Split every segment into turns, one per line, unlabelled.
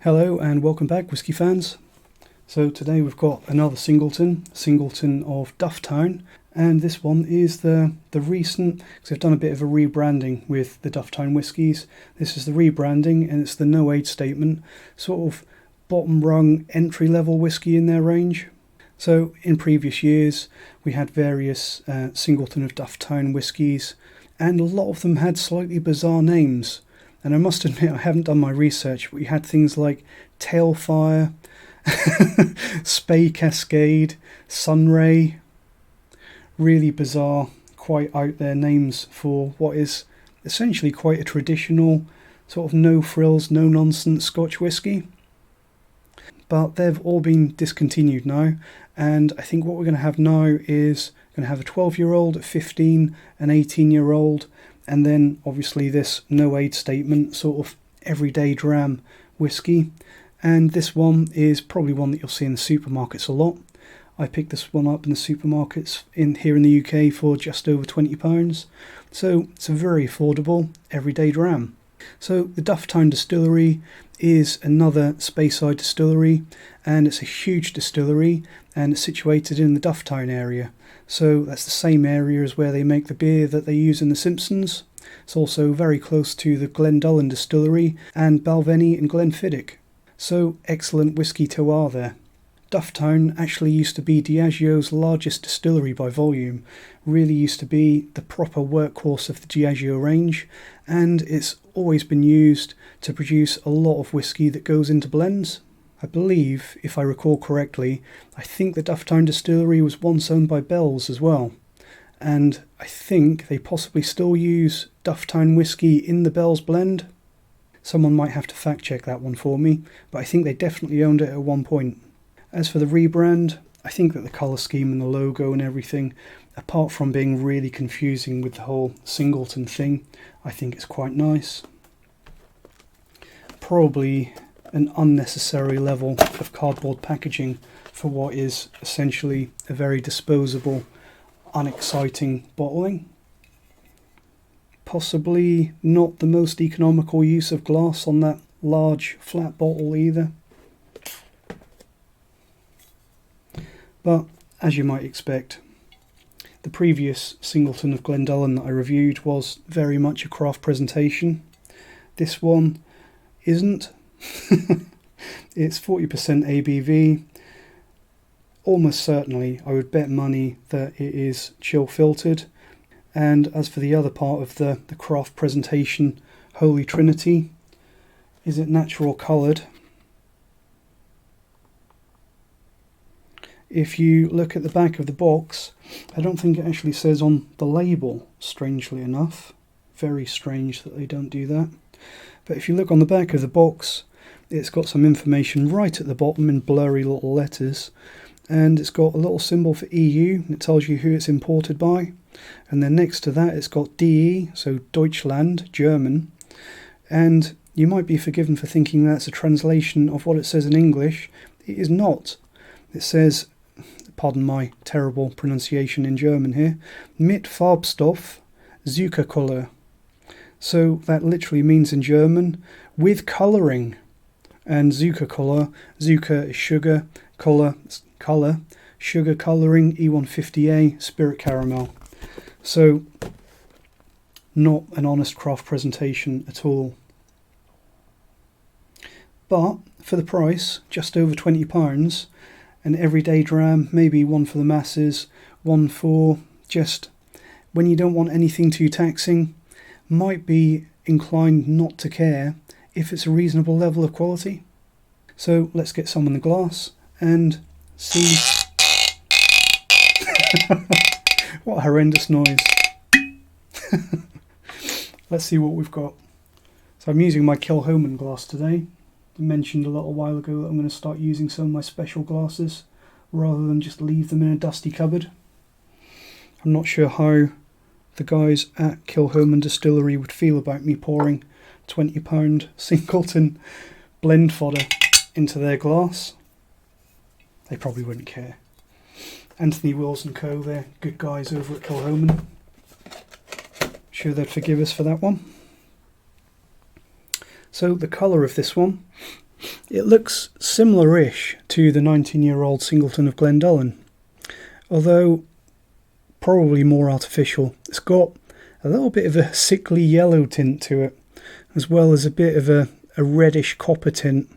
Hello and welcome back, Whisky fans. So today we've got another Singleton of Dufftown, and this one is the recent, because I've done a bit of a rebranding with the Dufftown whiskies. This is the rebranding, and it's the no age statement, sort of bottom rung entry level whiskey in their range. So in previous years we had various Singleton of Dufftown whiskies, and a lot of them had slightly bizarre names. And I must admit, I haven't done my research, but we had things like Tailfire, Spey Cascade, Sunray. Really bizarre, quite out there names for what is essentially quite a traditional, sort of no frills, no nonsense Scotch whisky. But they've all been discontinued now, and I think what we're going to have now is going to have a 12-year-old, a 15, an 18-year-old, and then obviously this no age statement, sort of everyday dram whiskey. And this one is probably one that you'll see in the supermarkets a lot. I picked this one up in the supermarkets here in the UK for just over £20. So it's a very affordable everyday dram. So the Dufftown Distillery is another Speyside distillery, and it's a huge distillery, and it's situated in the Dufftown area. So that's the same area as where they make the beer that they use in The Simpsons. It's also very close to the Glendullan distillery and Balvenie and Glenfiddich. So excellent whisky terroir there. Dufftown actually used to be Diageo's largest distillery by volume, really used to be the proper workhorse of the Diageo range, and it's always been used to produce a lot of whisky that goes into blends. I believe, if I recall correctly, I think the Dufftown distillery was once owned by Bell's as well, and I think they possibly still use Dufftown whisky in the Bell's blend. Someone might have to fact check that one for me, but I think they definitely owned it at one point. As for the rebrand, I think that the colour scheme and the logo and everything, apart from being really confusing with the whole Singleton thing, I think it's quite nice. Probably an unnecessary level of cardboard packaging for what is essentially a very disposable, unexciting bottling. Possibly not the most economical use of glass on that large flat bottle either. But as you might expect, the previous Singleton of Glendullan that I reviewed was very much a craft presentation. This one isn't. It's 40% ABV. Almost certainly, I would bet money that it is chill filtered. And as for the other part of the craft presentation, Holy Trinity, is it natural coloured? If you look at the back of the box, I don't think it actually says on the label, strangely enough. Very strange that they don't do that. But if you look on the back of the box, it's got some information right at the bottom in blurry little letters, and it's got a little symbol for EU. It tells you who it's imported by, and then next to that it's got DE, so Deutschland, German, and you might be forgiven for thinking that's a translation of what it says in English. It is not. It says, pardon my terrible pronunciation in German here, mit Farbstoff Zuckerkoller. So that literally means in German, with colouring. And Zuckerkoller, Zucker is sugar, colour, sugar colouring, E150A, spirit caramel. So not an honest craft presentation at all. But for the price, just over £20, an everyday dram, maybe one for the masses, one for just when you don't want anything too taxing, might be inclined not to care if it's a reasonable level of quality. So let's get some in the glass and see. What a horrendous noise. Let's see what we've got. So I'm using my Kilhoman glass today. I mentioned a little while ago that I'm going to start using some of my special glasses rather than just leave them in a dusty cupboard. I'm not sure how the guys at Kilhoman Distillery would feel about me pouring £20 Singleton blend fodder into their glass. They probably wouldn't care. Anthony Wills and Co, they're good guys over at Kilhoman. Sure they'd forgive us for that one. So the colour of this one, it looks similar-ish to the 19-year-old Singleton of Glendullan, although probably more artificial. It's got a little bit of a sickly yellow tint to it, as well as a bit of a reddish copper tint.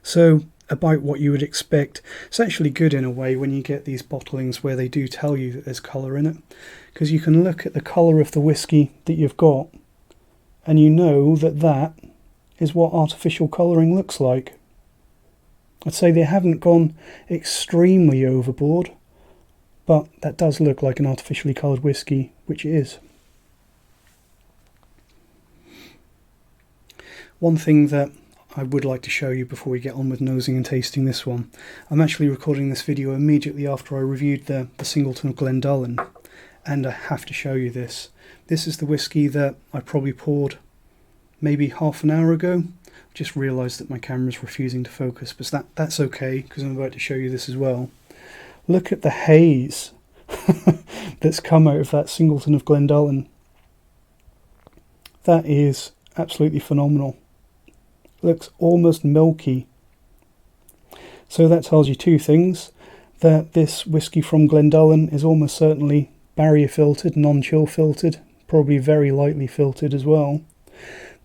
So about what you would expect. It's actually good in a way when you get these bottlings where they do tell you that there's colour in it, because you can look at the colour of the whiskey that you've got and you know that that is what artificial colouring looks like. I'd say they haven't gone extremely overboard, but that does look like an artificially coloured whiskey, which it is. One thing that I would like to show you before we get on with nosing and tasting this one. I'm actually recording this video immediately after I reviewed the Singleton of Glendullan, and I have to show you this. This is the whiskey that I probably poured maybe half an hour ago. Just realised that my camera's refusing to focus, but that's okay because I'm about to show you this as well. Look at the haze that's come out of that Singleton of Glendullan. That is absolutely phenomenal. Looks almost milky. So that tells you two things: that this whiskey from Glendullan is almost certainly barrier filtered, non-chill filtered, probably very lightly filtered as well.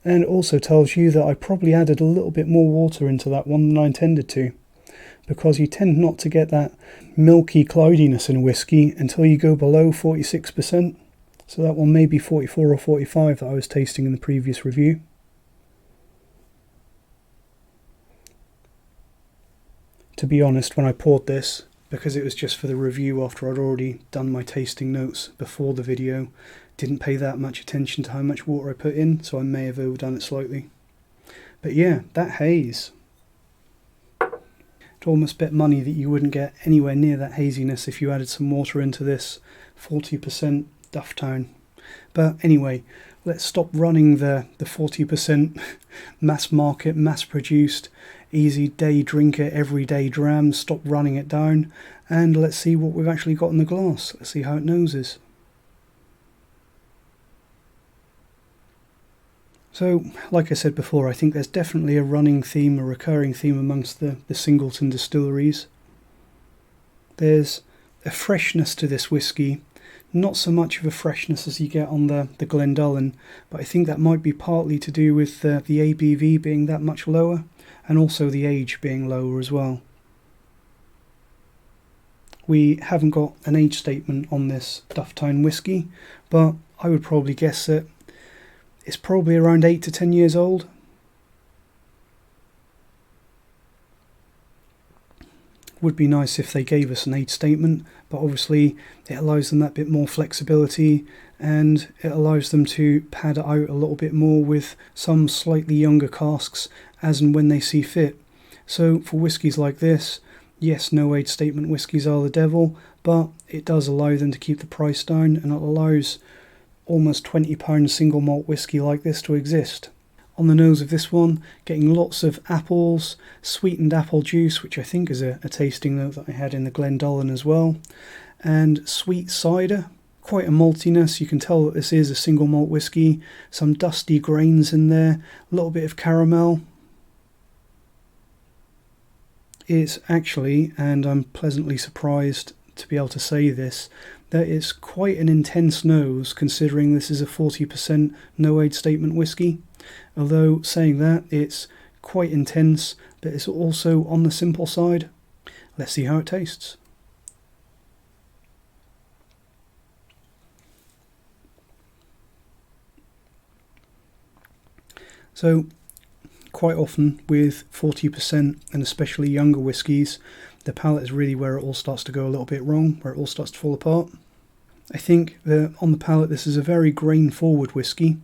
And it also tells you that I probably added a little bit more water into that one than I intended to, because you tend not to get that milky cloudiness in whiskey until you go below 46%. So that one may be 44 or 45 that I was tasting in the previous review. To be honest, when I poured this, because it was just for the review after I'd already done my tasting notes before the video, didn't pay that much attention to how much water I put in, so I may have overdone it slightly. But yeah, that haze. I'd almost bet money that you wouldn't get anywhere near that haziness if you added some water into this 40% Dufftown. But anyway, let's stop running the 40% mass market, mass produced, easy day drinker, everyday dram. Stop running it down, and let's see what we've actually got in the glass. Let's see how it noses. So, like I said before, I think there's definitely a running theme, a recurring theme amongst the Singleton distilleries. There's a freshness to this whiskey, not so much of a freshness as you get on the Glendullan, but I think that might be partly to do with the ABV being that much lower, and also the age being lower as well. We haven't got an age statement on this Dufftown whiskey, but I would probably guess that it's probably around 8 to 10 years old. Would be nice if they gave us an age statement, but obviously it allows them that bit more flexibility, and it allows them to pad it out a little bit more with some slightly younger casks as and when they see fit. So for whiskies like this, yes, no age statement whiskies are the devil, but it does allow them to keep the price down, and it allows almost £20 single malt whiskey like this to exist. On the nose of this one, getting lots of apples, sweetened apple juice, which I think is a tasting note that I had in the Glendullan as well, and sweet cider. Quite a maltiness. You can tell that this is a single malt whiskey. Some dusty grains in there, a little bit of caramel. It's actually, and I'm pleasantly surprised to be able to say this, that it's quite an intense nose considering this is a 40% no age statement whiskey. Although saying that, it's quite intense, but it's also on the simple side. Let's see how it tastes. So, quite often with 40% and especially younger whiskies, the palate is really where it all starts to go a little bit wrong, where it all starts to fall apart. I think that on the palate this is a very grain forward whiskey.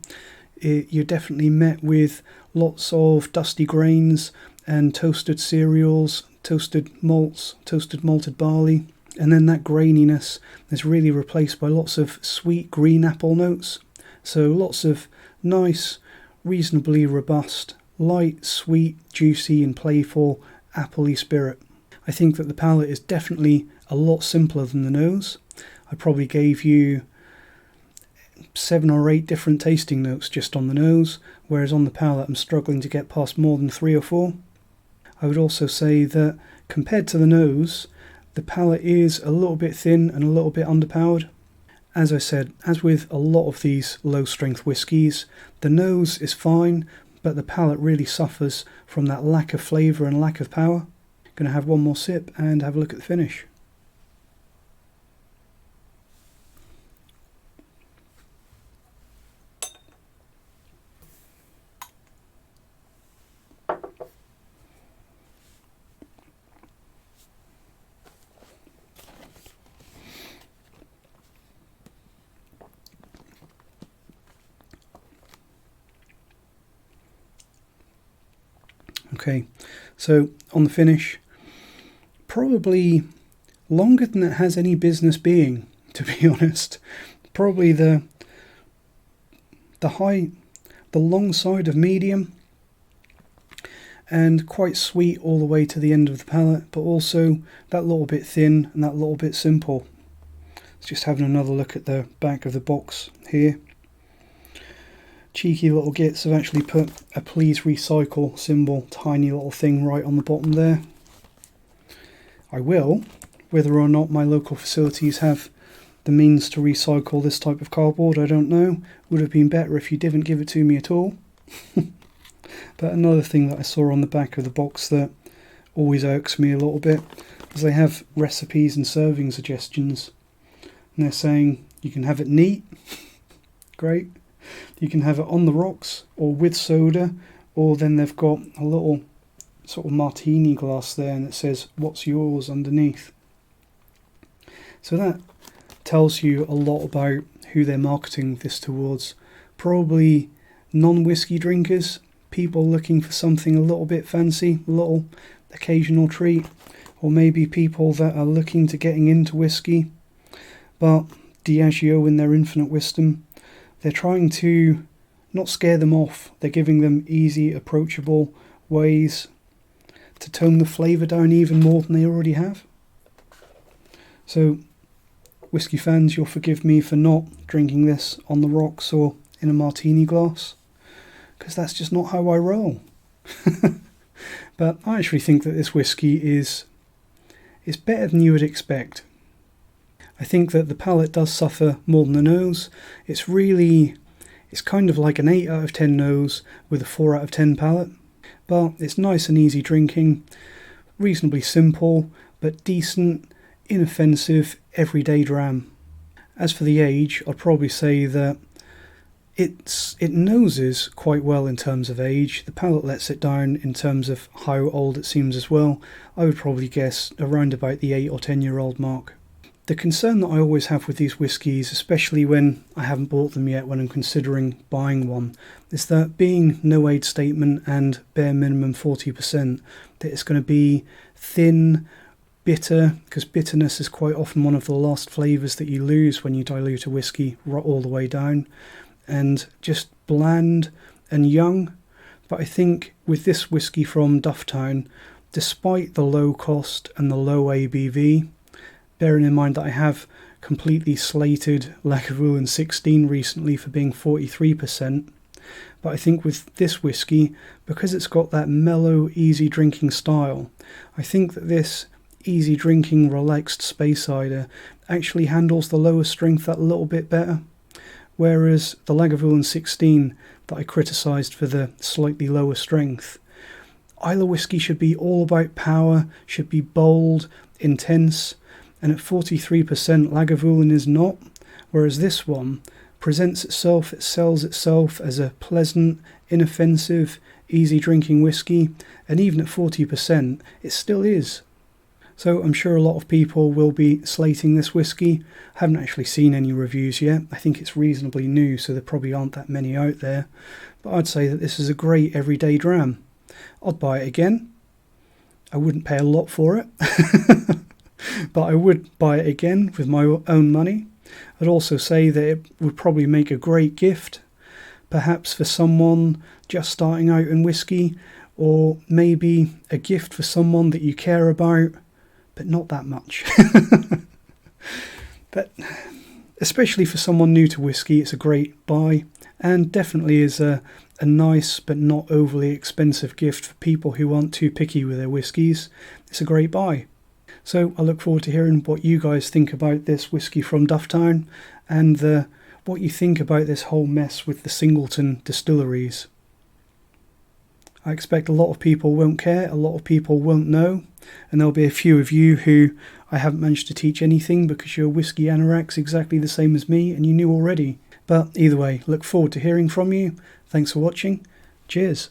You're definitely met with lots of dusty grains and toasted cereals, toasted malts, toasted malted barley, and then that graininess is really replaced by lots of sweet green apple notes. So lots of nice, reasonably robust, light, sweet, juicy and playful appley spirit. I think that the palate is definitely a lot simpler than the nose. I probably gave you 7 or 8 different tasting notes just on the nose, whereas on the palate I'm struggling to get past more than 3 or 4. I would also say that compared to the nose, the palate is a little bit thin and a little bit underpowered. As I said, as with a lot of these low strength whiskies, the nose is fine, but the palate really suffers from that lack of flavour and lack of power. Going to have one more sip and have a look at the finish. Okay, so on the finish, probably longer than it has any business being, to be honest. Probably the long side of medium, and quite sweet all the way to the end of the palate, but also that little bit thin and that little bit simple. Let's just having another look at the back of the box here. Cheeky little gits have actually put a please recycle symbol, tiny little thing right on the bottom there. I will, whether or not my local facilities have the means to recycle this type of cardboard, I don't know. Would have been better if you didn't give it to me at all. But another thing that I saw on the back of the box that always irks me a little bit is they have recipes and serving suggestions. And they're saying you can have it neat, great. You can have it on the rocks or with soda, or then they've got a little sort of martini glass there and it says what's yours underneath. So that tells you a lot about who they're marketing this towards. Probably non-whiskey drinkers, people looking for something a little bit fancy, a little occasional treat, or maybe people that are looking to getting into whiskey, but Diageo in their infinite wisdom, they're trying to not scare them off. They're giving them easy, approachable ways to tone the flavour down even more than they already have. So, whiskey fans, you'll forgive me for not drinking this on the rocks or in a martini glass, because that's just not how I roll. But I actually think that this whiskey is better than you would expect. I think that the palate does suffer more than the nose. It's kind of like an 8 out of 10 nose with a 4 out of 10 palate. But it's nice and easy drinking, reasonably simple, but decent, inoffensive, everyday dram. As for the age, I'd probably say that it noses quite well in terms of age. The palate lets it down in terms of how old it seems as well. I would probably guess around about the 8 or 10 year old mark. The concern that I always have with these whiskies, especially when I haven't bought them yet, when I'm considering buying one, is that being no age statement and bare minimum 40%, that it's going to be thin, bitter, because bitterness is quite often one of the last flavours that you lose when you dilute a whiskey right all the way down, and just bland and young. But I think with this whiskey from Dufftown, despite the low cost and the low ABV, bearing in mind that I have completely slated Lagavulin 16 recently for being 43%, but I think with this whiskey, because it's got that mellow, easy drinking style, I think that this easy drinking, relaxed Speyside actually handles the lower strength that little bit better, whereas the Lagavulin 16 that I criticised for the slightly lower strength, Islay whiskey should be all about power, should be bold, intense, and at 43% Lagavulin is not, whereas this one presents itself, it sells itself as a pleasant, inoffensive, easy drinking whiskey, and even at 40% it still is. So I'm sure a lot of people will be slating this whiskey. I haven't actually seen any reviews yet. I think it's reasonably new, so there probably aren't that many out there, but I'd say that this is a great everyday dram. I'd buy it again. I wouldn't pay a lot for it. But I would buy it again with my own money. I'd also say that it would probably make a great gift, perhaps for someone just starting out in whiskey, or maybe a gift for someone that you care about, but not that much. But especially for someone new to whiskey, it's a great buy, and definitely is a nice but not overly expensive gift for people who aren't too picky with their whiskies. It's a great buy. So I look forward to hearing what you guys think about this whiskey from Dufftown, and what you think about this whole mess with the Singleton distilleries. I expect a lot of people won't care, a lot of people won't know, and there'll be a few of you who I haven't managed to teach anything because you're whiskey anoraks exactly the same as me and you knew already. But either way, look forward to hearing from you. Thanks for watching. Cheers.